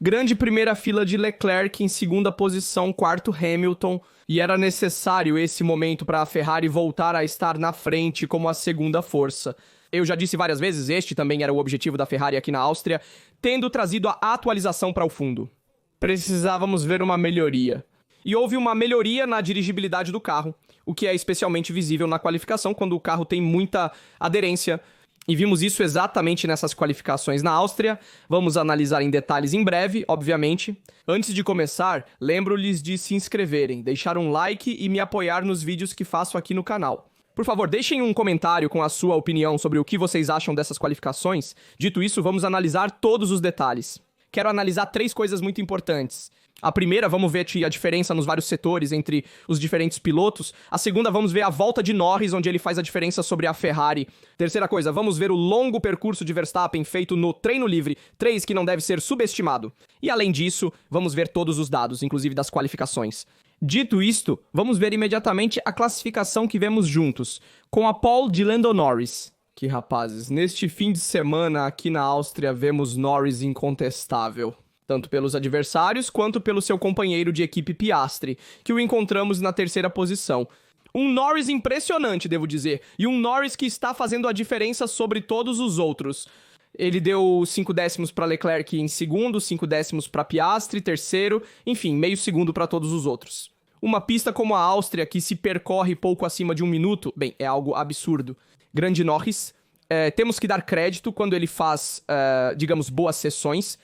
Grande primeira fila de Leclerc, em segunda posição, quarto Hamilton, e era necessário esse momento para a Ferrari voltar a estar na frente como a segunda força. Eu já disse várias vezes, este também era o objetivo da Ferrari aqui na Áustria, tendo trazido a atualização para o fundo. Precisávamos ver uma melhoria. E houve uma melhoria na dirigibilidade do carro, o que é especialmente visível na qualificação, quando o carro tem muita aderência. E vimos isso exatamente nessas qualificações na Áustria. Vamos analisar em detalhes em breve, obviamente. Antes de começar, lembro-lhes de se inscreverem, deixar um like e me apoiar nos vídeos que faço aqui no canal. Por favor, deixem um comentário com a sua opinião sobre o que vocês acham dessas qualificações. Dito isso, vamos analisar todos os detalhes. Quero analisar 3 coisas muito importantes. A primeira, vamos ver a diferença nos vários setores entre os diferentes pilotos. A segunda, vamos ver a volta de Norris, onde ele faz a diferença sobre a Ferrari. Terceira coisa, vamos ver o longo percurso de Verstappen feito no treino livre, 3 que não deve ser subestimado. E além disso, vamos ver todos os dados, inclusive das qualificações. Dito isto, vamos ver imediatamente a classificação que vemos juntos, com a pole de Lando Norris. Que rapazes, neste fim de semana aqui na Áustria vemos Norris incontestável. Tanto pelos adversários, quanto pelo seu companheiro de equipe Piastri, que o encontramos na terceira posição. Um Norris impressionante, devo dizer, e um Norris que está fazendo a diferença sobre todos os outros. Ele deu 5 décimos para Leclerc em segundo, 5 décimos para Piastri, terceiro, enfim, meio segundo para todos os outros. Uma pista como a Áustria, que se percorre pouco acima de 1 minuto, bem, é algo absurdo. Grande Norris, temos que dar crédito quando ele faz, digamos, boas sessões.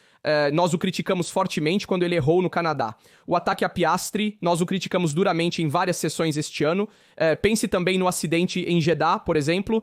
Nós o criticamos fortemente quando ele errou no Canadá. O ataque a Piastri, nós o criticamos duramente em várias sessões este ano. Pense também no acidente em Jeddah, por exemplo.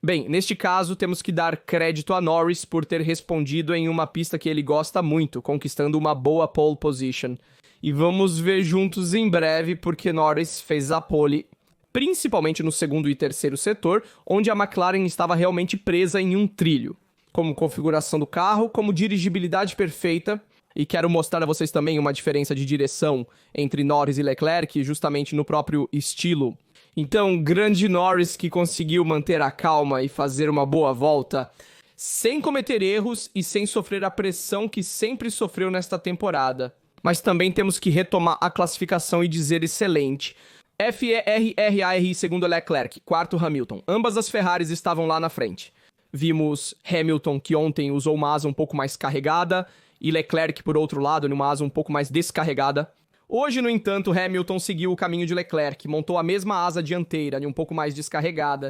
Bem, neste caso, temos que dar crédito a Norris por ter respondido em uma pista que ele gosta muito, conquistando uma boa pole position. E vamos ver juntos em breve porque Norris fez a pole, principalmente no segundo e terceiro setor, onde a McLaren estava realmente presa em um trilho. Como configuração do carro, como dirigibilidade perfeita, e quero mostrar a vocês também uma diferença de direção entre Norris e Leclerc, justamente no próprio estilo. Então, grande Norris que conseguiu manter a calma e fazer uma boa volta, sem cometer erros e sem sofrer a pressão que sempre sofreu nesta temporada. Mas também temos que retomar a classificação e dizer excelente. FERRAR segundo Leclerc, quarto Hamilton. Ambas as Ferraris estavam lá na frente. Vimos Hamilton, que ontem usou uma asa um pouco mais carregada, e Leclerc, por outro lado, numa asa um pouco mais descarregada. Hoje, no entanto, Hamilton seguiu o caminho de Leclerc, montou a mesma asa dianteira, um pouco mais descarregada.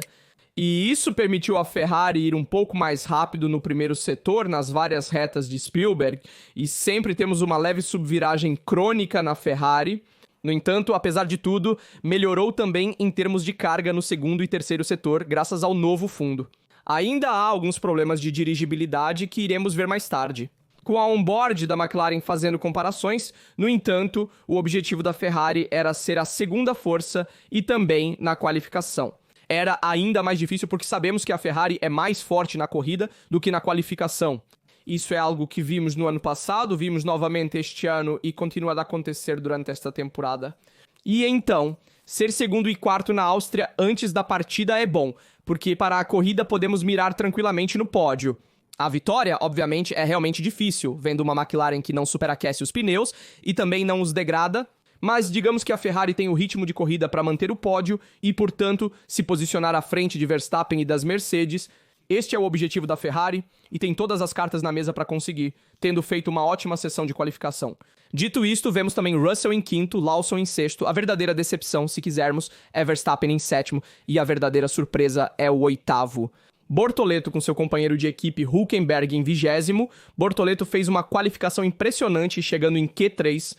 E isso permitiu a Ferrari ir um pouco mais rápido no primeiro setor, nas várias retas de Spielberg, e sempre temos uma leve subviragem crônica na Ferrari. No entanto, apesar de tudo, melhorou também em termos de carga no segundo e terceiro setor, graças ao novo fundo. Ainda há alguns problemas de dirigibilidade que iremos ver mais tarde. Com a onboard da McLaren fazendo comparações, no entanto, o objetivo da Ferrari era ser a segunda força e também na qualificação. Era ainda mais difícil porque sabemos que a Ferrari é mais forte na corrida do que na qualificação. Isso é algo que vimos no ano passado, vimos novamente este ano e continua a acontecer durante esta temporada. E então, ser segundo e quarto na Áustria antes da partida é bom, porque para a corrida podemos mirar tranquilamente no pódio. A vitória, obviamente, é realmente difícil, vendo uma McLaren que não superaquece os pneus e também não os degrada, mas digamos que a Ferrari tem o ritmo de corrida para manter o pódio e, portanto, se posicionar à frente de Verstappen e das Mercedes. Este é o objetivo da Ferrari e tem todas as cartas na mesa para conseguir, tendo feito uma ótima sessão de qualificação. Dito isto, vemos também Russell em quinto, Lawson em sexto. A verdadeira decepção, se quisermos, é Verstappen em sétimo e a verdadeira surpresa é o oitavo. Bortoleto com seu companheiro de equipe Hülkenberg em 20º. Bortoleto fez uma qualificação impressionante, chegando em Q3.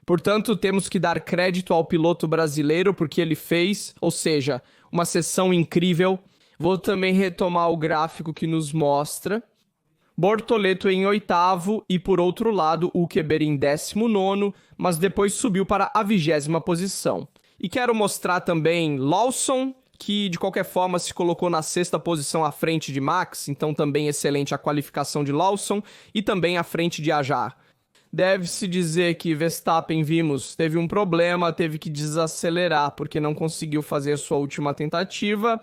Portanto, temos que dar crédito ao piloto brasileiro porque ele fez, ou seja, uma sessão incrível. Vou também retomar o gráfico que nos mostra Bortoleto em oitavo e, por outro lado, Hülkenberg em 19º, mas depois subiu para a 20ª posição. E quero mostrar também Lawson, que de qualquer forma se colocou na 6ª posição à frente de Max, então também excelente a qualificação de Lawson e também à frente de Ajar. Deve-se dizer que Verstappen, vimos, teve um problema, teve que desacelerar porque não conseguiu fazer sua última tentativa.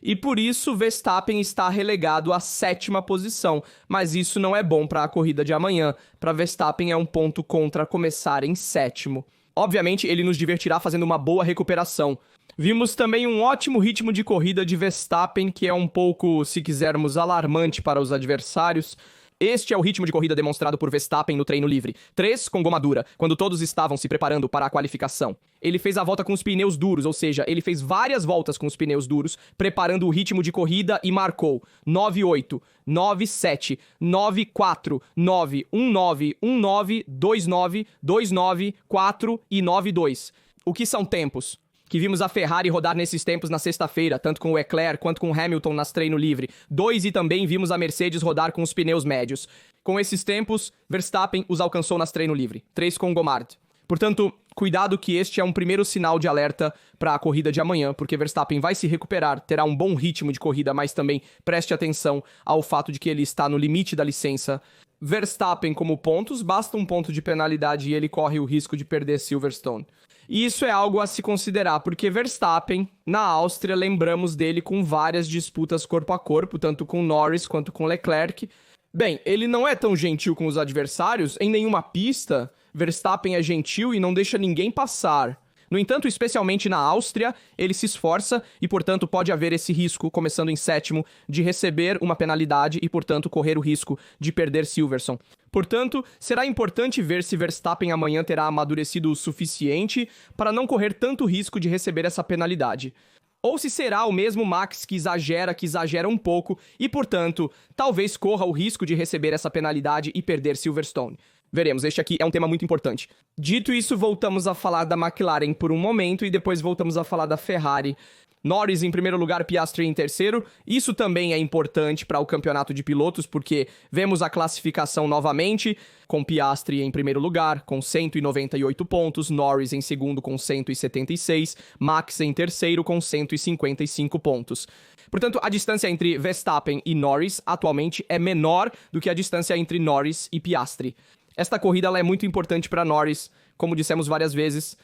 e por isso Verstappen está relegado à 7ª posição, mas isso não é bom para a corrida de amanhã. Para Verstappen é um ponto contra começar em 7º. Obviamente ele nos divertirá fazendo uma boa recuperação. Vimos também um ótimo ritmo de corrida de Verstappen, que é um pouco, se quisermos, alarmante para os adversários. Este é o ritmo de corrida demonstrado por Verstappen no treino livre. 3 com goma dura, quando todos estavam se preparando para a qualificação. Ele fez a volta com os pneus duros, ou seja, ele fez várias voltas com os pneus duros, preparando o ritmo de corrida e marcou 9.8, 9.7, 9.4, 9, 1.9, 1.9, 2.9, 2.9, 4 e 9.2. O que são tempos? Que vimos a Ferrari rodar nesses tempos na sexta-feira, tanto com o Leclerc quanto com o Hamilton nas treino livre. 2 e também vimos a Mercedes rodar com os pneus médios. Com esses tempos, Verstappen os alcançou nas treino livre. 3 com o Gomard. Portanto, cuidado que este é um primeiro sinal de alerta para a corrida de amanhã, porque Verstappen vai se recuperar, terá um bom ritmo de corrida, mas também preste atenção ao fato de que ele está no limite da licença. Verstappen como pontos, basta um ponto de penalidade e ele corre o risco de perder Silverstone. E isso é algo a se considerar, porque Verstappen, na Áustria, lembramos dele com várias disputas corpo a corpo, tanto com Norris quanto com Leclerc. Bem, ele não é tão gentil com os adversários, em nenhuma pista, Verstappen é gentil e não deixa ninguém passar. No entanto, especialmente na Áustria, ele se esforça e, portanto, pode haver esse risco, começando em 7º, de receber uma penalidade e, portanto, correr o risco de perder Silverstone. Portanto, será importante ver se Verstappen amanhã terá amadurecido o suficiente para não correr tanto risco de receber essa penalidade. Ou se será o mesmo Max que exagera um pouco e, portanto, talvez corra o risco de receber essa penalidade e perder Silverstone. Veremos, este aqui é um tema muito importante. Dito isso, voltamos a falar da McLaren por um momento e depois voltamos a falar da Ferrari. Norris em primeiro lugar, Piastri em terceiro. Isso também é importante para o campeonato de pilotos, porque vemos a classificação novamente, com Piastri em primeiro lugar, com 198 pontos, Norris em segundo com 176, Max em terceiro com 155 pontos. Portanto, a distância entre Verstappen e Norris atualmente é menor do que a distância entre Norris e Piastri. Esta corrida ela é muito importante para Norris, como dissemos várias vezes.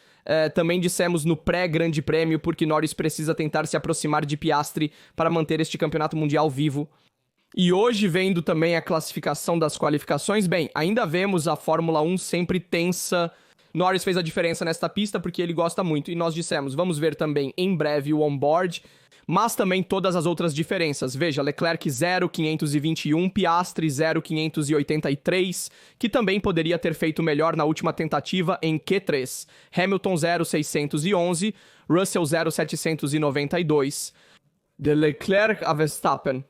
Também dissemos no pré-grande prêmio, porque Norris precisa tentar se aproximar de Piastri para manter este campeonato mundial vivo. E hoje, vendo também a classificação das qualificações, bem, ainda vemos a Fórmula 1 sempre tensa. Norris fez a diferença nesta pista porque ele gosta muito, e nós dissemos, vamos ver também em breve o on-board, mas também todas as outras diferenças. Veja, Leclerc 0,521, Piastri 0,583, que também poderia ter feito melhor na última tentativa em Q3. Hamilton 0,611, Russell 0,792. De Leclerc a Verstappen.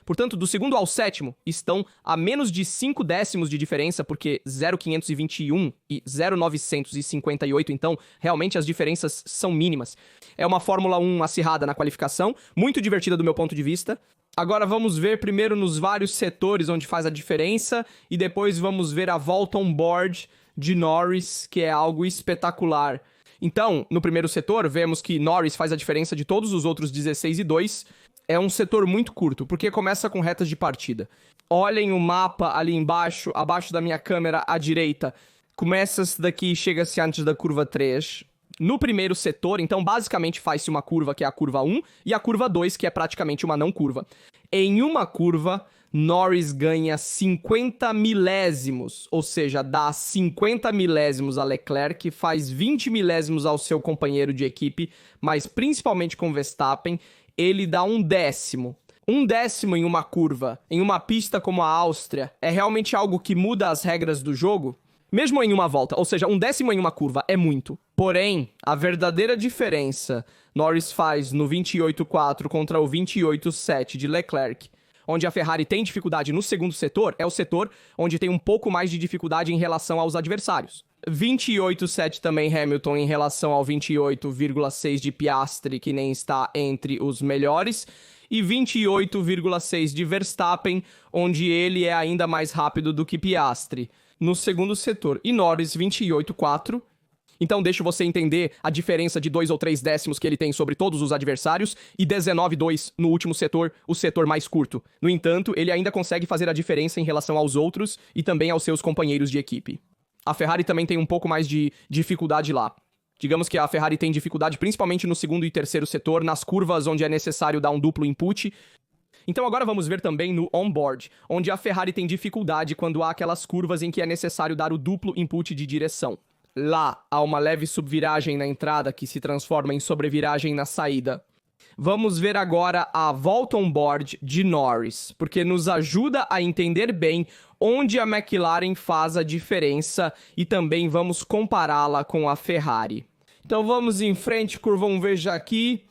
Portanto, do segundo ao sétimo, estão a menos de 5 décimos de diferença, porque 0,521 e 0,958, então, realmente as diferenças são mínimas. É uma Fórmula 1 acirrada na qualificação, muito divertida do meu ponto de vista. Agora vamos ver primeiro nos vários setores onde faz a diferença, e depois vamos ver a volta on-board de Norris, que é algo espetacular. Então, no primeiro setor, vemos que Norris faz a diferença de todos os outros 16,2. É um setor muito curto, porque começa com retas de partida. Olhem o mapa ali embaixo, abaixo da minha câmera à direita. Começa-se daqui e chega-se antes da curva 3. No primeiro setor, então, basicamente faz-se uma curva, que é a curva 1, e a curva 2, que é praticamente uma não curva. Em uma curva, Norris ganha 50 milésimos, ou seja, dá 50 milésimos a Leclerc, faz 20 milésimos ao seu companheiro de equipe, mas principalmente com Verstappen, ele dá 1/10. 1/10 em uma curva, em uma pista como a Áustria, é realmente algo que muda as regras do jogo? Mesmo em uma volta, ou seja, 1/10 em uma curva é muito. Porém, a verdadeira diferença Norris faz no 28.4 contra o 28.7 de Leclerc, onde a Ferrari tem dificuldade no segundo setor, é o setor onde tem um pouco mais de dificuldade em relação aos adversários. 28.7 também Hamilton em relação ao 28,6 de Piastri, que nem está entre os melhores, e 28,6 de Verstappen, onde ele é ainda mais rápido do que Piastri no segundo setor, e Norris 28.4. Então deixo você entender a diferença de 2 ou 3 décimos que ele tem sobre todos os adversários, e 19,2 no último setor, o setor mais curto. No entanto, ele ainda consegue fazer a diferença em relação aos outros e também aos seus companheiros de equipe. A Ferrari também tem um pouco mais de dificuldade lá. Digamos que a Ferrari tem dificuldade principalmente no segundo e terceiro setor, nas curvas onde é necessário dar um duplo input. Então agora vamos ver também no onboard, onde a Ferrari tem dificuldade quando há aquelas curvas em que é necessário dar o duplo input de direção. Lá há uma leve subviragem na entrada que se transforma em sobreviragem na saída. Vamos ver agora a volta onboard de Norris, porque nos ajuda a entender bem onde a McLaren faz a diferença e também vamos compará-la com a Ferrari. Então vamos em frente, curva 1, veja aqui.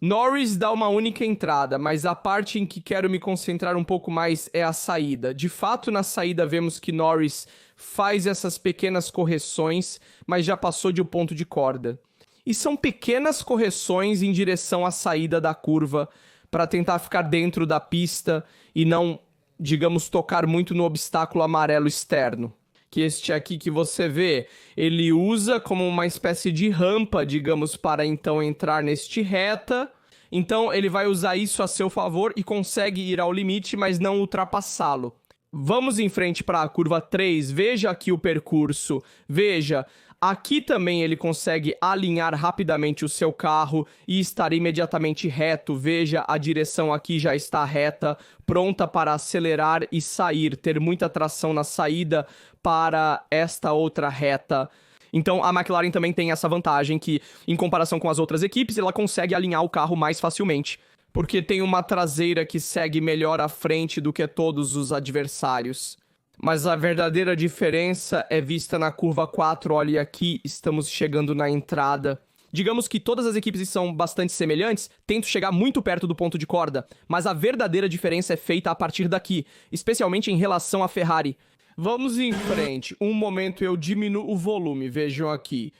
Norris dá uma única entrada, mas a parte em que quero me concentrar um pouco mais é a saída. De fato, na saída vemos que Norris faz essas pequenas correções, mas já passou de um ponto de corda. E são pequenas correções em direção à saída da curva para tentar ficar dentro da pista e não, digamos, tocar muito no obstáculo amarelo externo. Que este aqui que você vê, ele usa como uma espécie de rampa, digamos, para então entrar neste reta. Então ele vai usar isso a seu favor e consegue ir ao limite, mas não ultrapassá-lo. Vamos em frente para a curva 3, veja aqui o percurso, veja, aqui também ele consegue alinhar rapidamente o seu carro e estar imediatamente reto, veja, a direção aqui já está reta, pronta para acelerar e sair, ter muita tração na saída para esta outra reta. Então a McLaren também tem essa vantagem que, em comparação com as outras equipes, ela consegue alinhar o carro mais facilmente, porque tem uma traseira que segue melhor à frente do que todos os adversários. Mas a verdadeira diferença é vista na curva 4, olha aqui, estamos chegando na entrada. Digamos que todas as equipes são bastante semelhantes, tento chegar muito perto do ponto de corda, mas a verdadeira diferença é feita a partir daqui, especialmente em relação à Ferrari. Vamos em frente, um momento eu diminuo o volume, vejam aqui.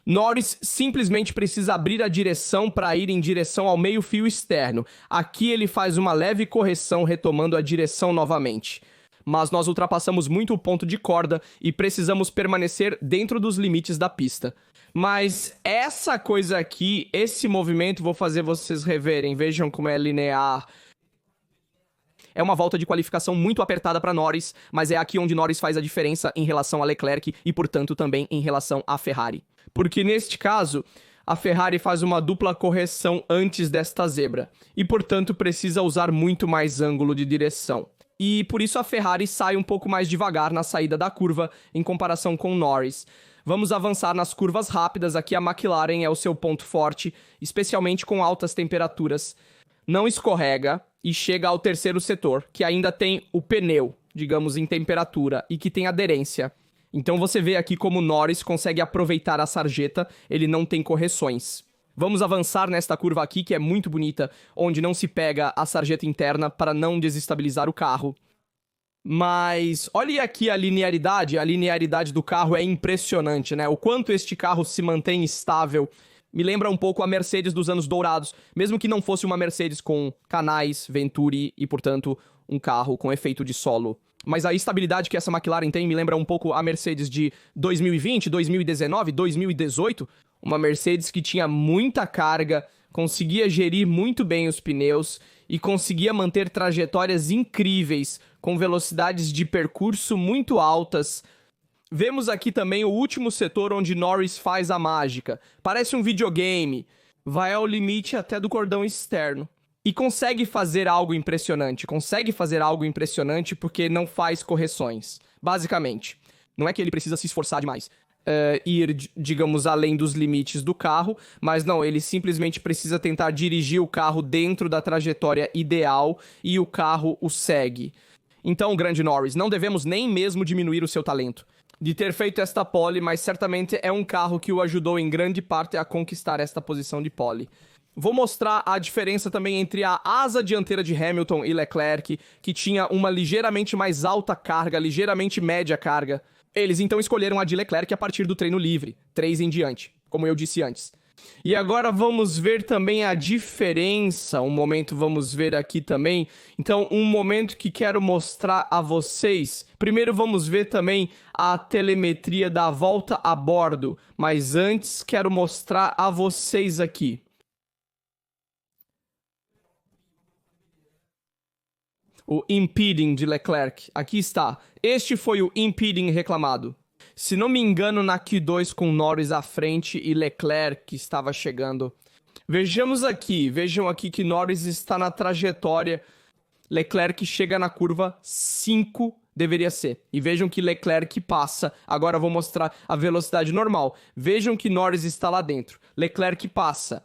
Norris simplesmente precisa abrir a direção para ir em direção ao meio-fio externo. Aqui ele faz uma leve correção retomando a direção novamente. Mas nós ultrapassamos muito o ponto de corda e precisamos permanecer dentro dos limites da pista. Mas essa coisa aqui, esse movimento, vou fazer vocês reverem, vejam como é linear. É uma volta de qualificação muito apertada para Norris, mas é aqui onde Norris faz a diferença em relação a Leclerc e, portanto, também em relação à Ferrari. Porque neste caso, a Ferrari faz uma dupla correção antes desta zebra e, portanto, precisa usar muito mais ângulo de direção. E por isso a Ferrari sai um pouco mais devagar na saída da curva em comparação com Norris. Vamos avançar nas curvas rápidas, aqui a McLaren é o seu ponto forte, especialmente com altas temperaturas. Não escorrega e chega ao terceiro setor, que ainda tem o pneu, digamos, em temperatura e que tem aderência. Então você vê aqui como Norris consegue aproveitar a sarjeta, ele não tem correções. Vamos avançar nesta curva aqui, que é muito bonita, onde não se pega a sarjeta interna para não desestabilizar o carro. Mas olha aqui a linearidade do carro é impressionante, né? O quanto este carro se mantém estável. Me lembra um pouco a Mercedes dos anos dourados, mesmo que não fosse uma Mercedes com canais, Venturi e, portanto, um carro com efeito de solo. Mas a estabilidade que essa McLaren tem me lembra um pouco a Mercedes de 2020, 2019, 2018. Uma Mercedes que tinha muita carga, conseguia gerir muito bem os pneus e conseguia manter trajetórias incríveis, com velocidades de percurso muito altas. Vemos aqui também o último setor onde Norris faz a mágica. Parece um videogame. Vai ao limite até do cordão externo. E consegue fazer algo impressionante. Consegue fazer algo impressionante porque não faz correções. Basicamente. Não é que ele precisa se esforçar demais. Ir, digamos, além dos limites do carro. Mas não, ele simplesmente precisa tentar dirigir o carro dentro da trajetória ideal e o carro o segue. Então, grande Norris, não devemos nem mesmo diminuir o seu talento de ter feito esta pole, mas certamente é um carro que o ajudou em grande parte a conquistar esta posição de pole. Vou mostrar a diferença também entre a asa dianteira de Hamilton e Leclerc, que tinha uma ligeiramente mais alta carga, ligeiramente média carga. Eles então escolheram a de Leclerc a partir do treino livre, 3 em diante, como eu disse antes. E agora vamos ver também a diferença, um momento vamos ver aqui também. Então, um momento que quero mostrar a vocês. Primeiro vamos ver também a telemetria da volta a bordo, mas antes quero mostrar a vocês aqui O impeding de Leclerc. Aqui está. Este foi o impeding reclamado. Se não me engano, na Q2 com Norris à frente e Leclerc estava chegando. Vejam aqui que Norris está na trajetória. Leclerc chega na curva 5, deveria ser. E vejam que Leclerc passa. Agora eu vou mostrar a velocidade normal. Vejam que Norris está lá dentro. Leclerc passa.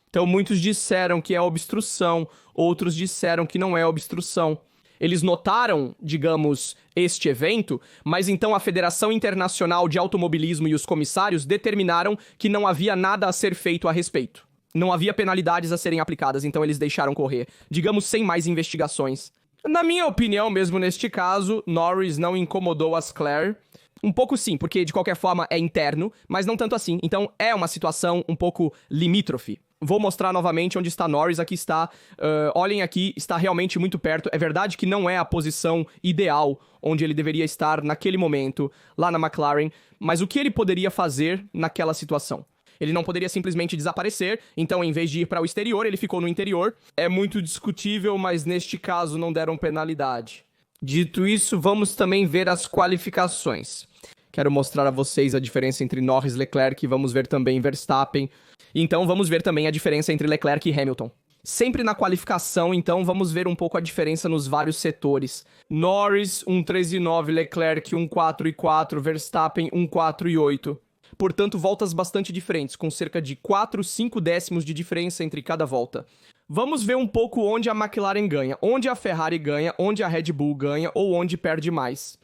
Então muitos disseram que é obstrução, outros disseram que não é obstrução. Eles notaram, digamos, este evento, mas então a Federação Internacional de Automobilismo e os comissários determinaram que não havia nada a ser feito a respeito. Não havia penalidades a serem aplicadas, então eles deixaram correr, digamos, sem mais investigações. Na minha opinião, mesmo neste caso, Norris não incomodou Asclair. Um pouco sim, porque de qualquer forma é interno, mas não tanto assim. Então é uma situação um pouco limítrofe. Vou mostrar novamente onde está Norris, aqui está. Olhem aqui, está realmente muito perto. É verdade que não é a posição ideal onde ele deveria estar naquele momento, lá na McLaren, mas o que ele poderia fazer naquela situação? Ele não poderia simplesmente desaparecer, então em vez de ir para o exterior, ele ficou no interior. É muito discutível, mas neste caso não deram penalidade. Dito isso, vamos também ver as qualificações. Quero mostrar a vocês a diferença entre Norris e Leclerc, vamos ver também Verstappen. Então vamos ver também a diferença entre Leclerc e Hamilton. Sempre na qualificação, então vamos ver um pouco a diferença nos vários setores. Norris 1.13.9, Leclerc 1.4.4, Verstappen 1.4.8. Portanto, voltas bastante diferentes, com cerca de 4, 5 décimos de diferença entre cada volta. Vamos ver um pouco onde a McLaren ganha, onde a Ferrari ganha, onde a Red Bull ganha ou onde perde mais.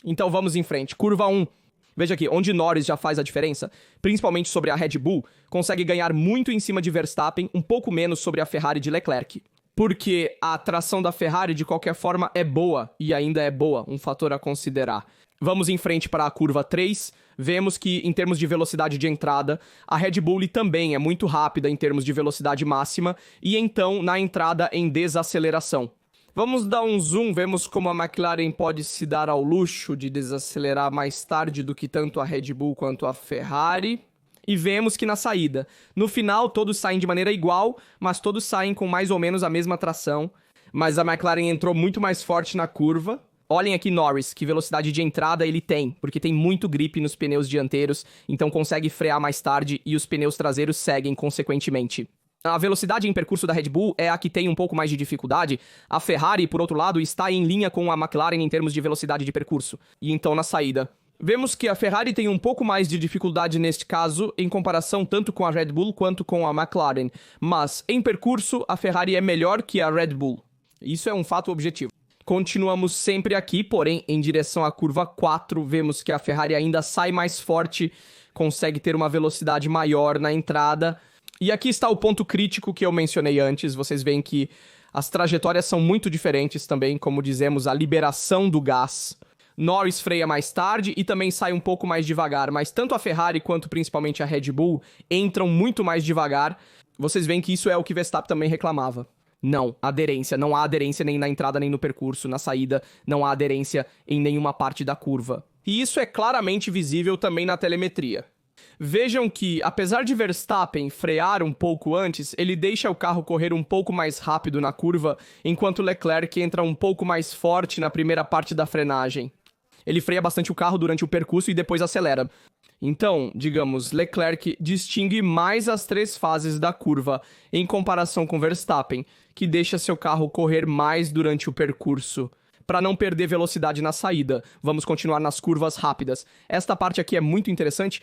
Então vamos em frente. Curva 1. Veja aqui, onde Norris já faz a diferença, principalmente sobre a Red Bull, consegue ganhar muito em cima de Verstappen, um pouco menos sobre a Ferrari de Leclerc. Porque a tração da Ferrari, de qualquer forma, é boa, e ainda é boa, um fator a considerar. Vamos em frente para a curva 3, vemos que, em termos de velocidade de entrada, a Red Bull também é muito rápida em termos de velocidade máxima, e então na entrada em desaceleração. Vamos dar um zoom, vemos como a McLaren pode se dar ao luxo de desacelerar mais tarde do que tanto a Red Bull quanto a Ferrari. E vemos que na saída, no final todos saem de maneira igual, mas todos saem com mais ou menos a mesma tração. Mas a McLaren entrou muito mais forte na curva. Olhem aqui Norris, que velocidade de entrada ele tem, porque tem muito grip nos pneus dianteiros, então consegue frear mais tarde e os pneus traseiros seguem consequentemente. A velocidade em percurso da Red Bull é a que tem um pouco mais de dificuldade. A Ferrari, por outro lado, está em linha com a McLaren em termos de velocidade de percurso. E então na saída. Vemos que a Ferrari tem um pouco mais de dificuldade neste caso, em comparação tanto com a Red Bull quanto com a McLaren. Mas, em percurso, a Ferrari é melhor que a Red Bull. Isso é um fato objetivo. Continuamos sempre aqui, porém, em direção à curva 4, vemos que a Ferrari ainda sai mais forte, consegue ter uma velocidade maior na entrada. E aqui está o ponto crítico que eu mencionei antes. Vocês veem que as trajetórias são muito diferentes também, como dizemos, a liberação do gás. Norris freia mais tarde e também sai um pouco mais devagar, mas tanto a Ferrari quanto principalmente a Red Bull entram muito mais devagar. Vocês veem que isso é o que Verstappen também reclamava. Não, aderência. Não há aderência nem na entrada nem no percurso. Na saída, não há aderência em nenhuma parte da curva. E isso é claramente visível também na telemetria. Vejam que, apesar de Verstappen frear um pouco antes, ele deixa o carro correr um pouco mais rápido na curva, enquanto Leclerc entra um pouco mais forte na primeira parte da frenagem. Ele freia bastante o carro durante o percurso e depois acelera. Então, digamos, Leclerc distingue mais as 3 fases da curva em comparação com Verstappen, que deixa seu carro correr mais durante o percurso, para não perder velocidade na saída. Vamos continuar nas curvas rápidas. Esta parte aqui é muito interessante.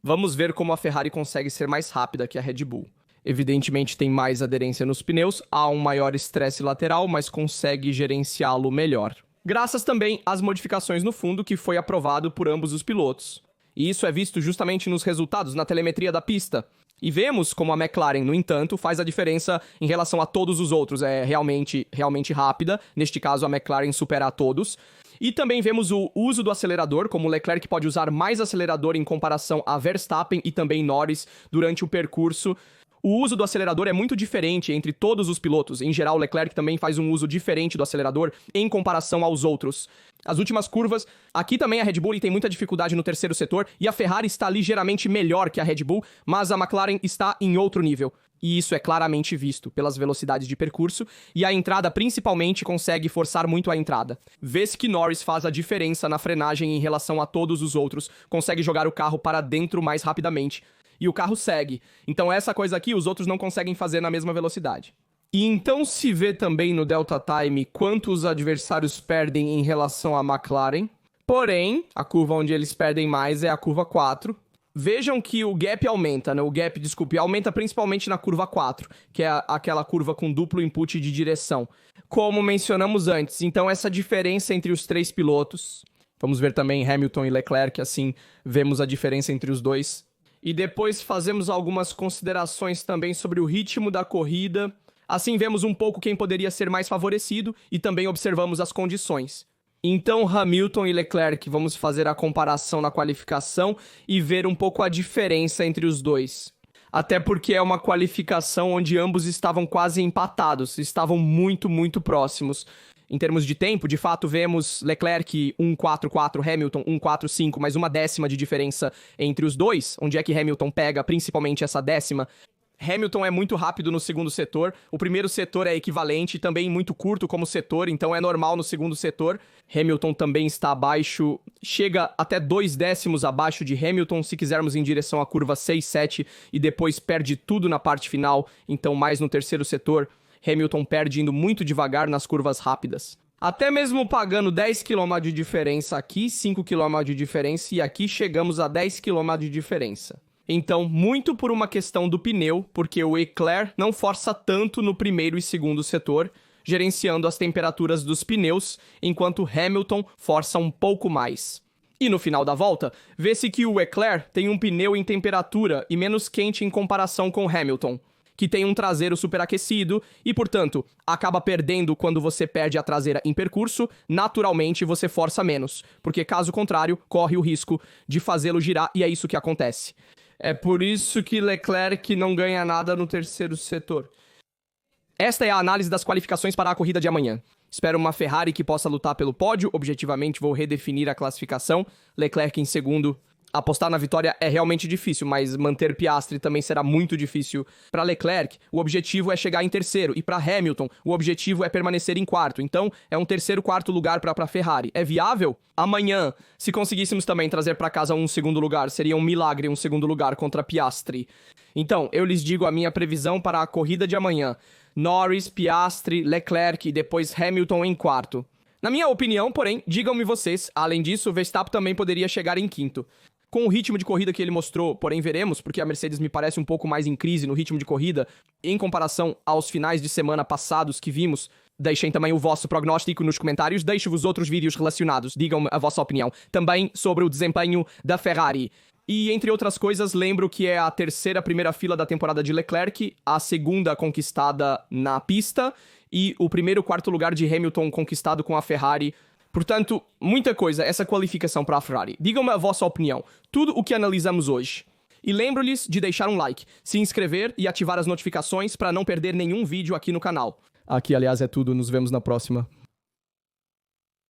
Vamos ver como a Ferrari consegue ser mais rápida que a Red Bull. Evidentemente tem mais aderência nos pneus, há um maior estresse lateral, mas consegue gerenciá-lo melhor. Graças também às modificações no fundo que foi aprovado por ambos os pilotos. E isso é visto justamente nos resultados, na telemetria da pista. E vemos como a McLaren, no entanto, faz a diferença em relação a todos os outros. É realmente rápida, neste caso a McLaren supera a todos. E também vemos o uso do acelerador, como o Leclerc pode usar mais acelerador em comparação a Verstappen e também Norris durante o percurso. O uso do acelerador é muito diferente entre todos os pilotos. Em geral, o Leclerc também faz um uso diferente do acelerador em comparação aos outros. As últimas curvas, aqui também a Red Bull tem muita dificuldade no terceiro setor e a Ferrari está ligeiramente melhor que a Red Bull, mas a McLaren está em outro nível. e isso é claramente visto pelas velocidades de percurso, e a entrada principalmente consegue forçar muito a entrada. Vê-se que Norris faz a diferença na frenagem em relação a todos os outros, consegue jogar o carro para dentro mais rapidamente, e o carro segue. Então essa coisa aqui os outros não conseguem fazer na mesma velocidade. E então se vê também no Delta Time quanto os adversários perdem em relação à McLaren. Porém, a curva onde eles perdem mais é a curva 4. Vejam que o gap aumenta, né? Aumenta principalmente na curva 4, que é aquela curva com duplo input de direção. Como mencionamos antes, então essa diferença entre os três pilotos. Vamos ver também Hamilton e Leclerc, assim vemos a diferença entre os dois. E depois fazemos algumas considerações também sobre o ritmo da corrida. Assim vemos um pouco quem poderia ser mais favorecido e também observamos as condições. Então Hamilton e Leclerc, vamos fazer a comparação na qualificação e ver um pouco a diferença entre os dois. Até porque é uma qualificação onde ambos estavam quase empatados, estavam muito próximos. Em termos de tempo, de fato, vemos Leclerc 1.44, Hamilton 1.45, mais uma décima de diferença entre os dois. Onde é que Hamilton pega principalmente essa décima? Hamilton é muito rápido no segundo setor, o primeiro setor é equivalente, também muito curto como setor, então é normal no segundo setor. Hamilton também está abaixo, chega até 2 décimos abaixo de Hamilton, se quisermos em direção à curva 6, 7, e depois perde tudo na parte final, então mais no terceiro setor. Hamilton perde indo muito devagar nas curvas rápidas. Até mesmo pagando 10 km de diferença aqui, 5 km de diferença, e aqui chegamos a 10 km de diferença. Então, muito por uma questão do pneu, porque o Leclerc não força tanto no primeiro e segundo setor, gerenciando as temperaturas dos pneus, enquanto Hamilton força um pouco mais. E no final da volta, vê-se que o Leclerc tem um pneu em temperatura e menos quente em comparação com Hamilton, que tem um traseiro superaquecido e, portanto, acaba perdendo quando você perde a traseira em percurso, naturalmente você força menos, porque caso contrário, corre o risco de fazê-lo girar e é isso que acontece. É por isso que Leclerc não ganha nada no terceiro setor. Esta é a análise das qualificações para a corrida de amanhã. Espero uma Ferrari que possa lutar pelo pódio, objetivamente vou redefinir a classificação. Leclerc em segundo. Apostar na vitória é realmente difícil, mas manter Piastri também será muito difícil. Para Leclerc, o objetivo é chegar em terceiro, e para Hamilton, o objetivo é permanecer em quarto. Então, é um terceiro, quarto lugar para a Ferrari. É viável? Amanhã, se conseguíssemos também trazer para casa um segundo lugar, seria um milagre um segundo lugar contra Piastri. Então, eu lhes digo a minha previsão para a corrida de amanhã. Norris, Piastri, Leclerc e depois Hamilton em quarto. Na minha opinião, porém, digam-me vocês, além disso, Verstappen também poderia chegar em quinto. Com o ritmo de corrida que ele mostrou, porém veremos, porque a Mercedes me parece um pouco mais em crise no ritmo de corrida, em comparação aos finais de semana passados que vimos. Deixem também o vosso prognóstico nos comentários, deixo-vos outros vídeos relacionados, digam-me a vossa opinião, também sobre o desempenho da Ferrari. E, entre outras coisas, lembro que é a terceira primeira fila da temporada de Leclerc, a segunda conquistada na pista, e o primeiro quarto lugar de Hamilton conquistado com a Ferrari. Portanto, muita coisa essa qualificação para a Ferrari. Digam-me a vossa opinião, tudo o que analisamos hoje. E lembro-lhes de deixar um like, se inscrever e ativar as notificações para não perder nenhum vídeo aqui no canal. Aqui, aliás, é tudo. Nos vemos na próxima.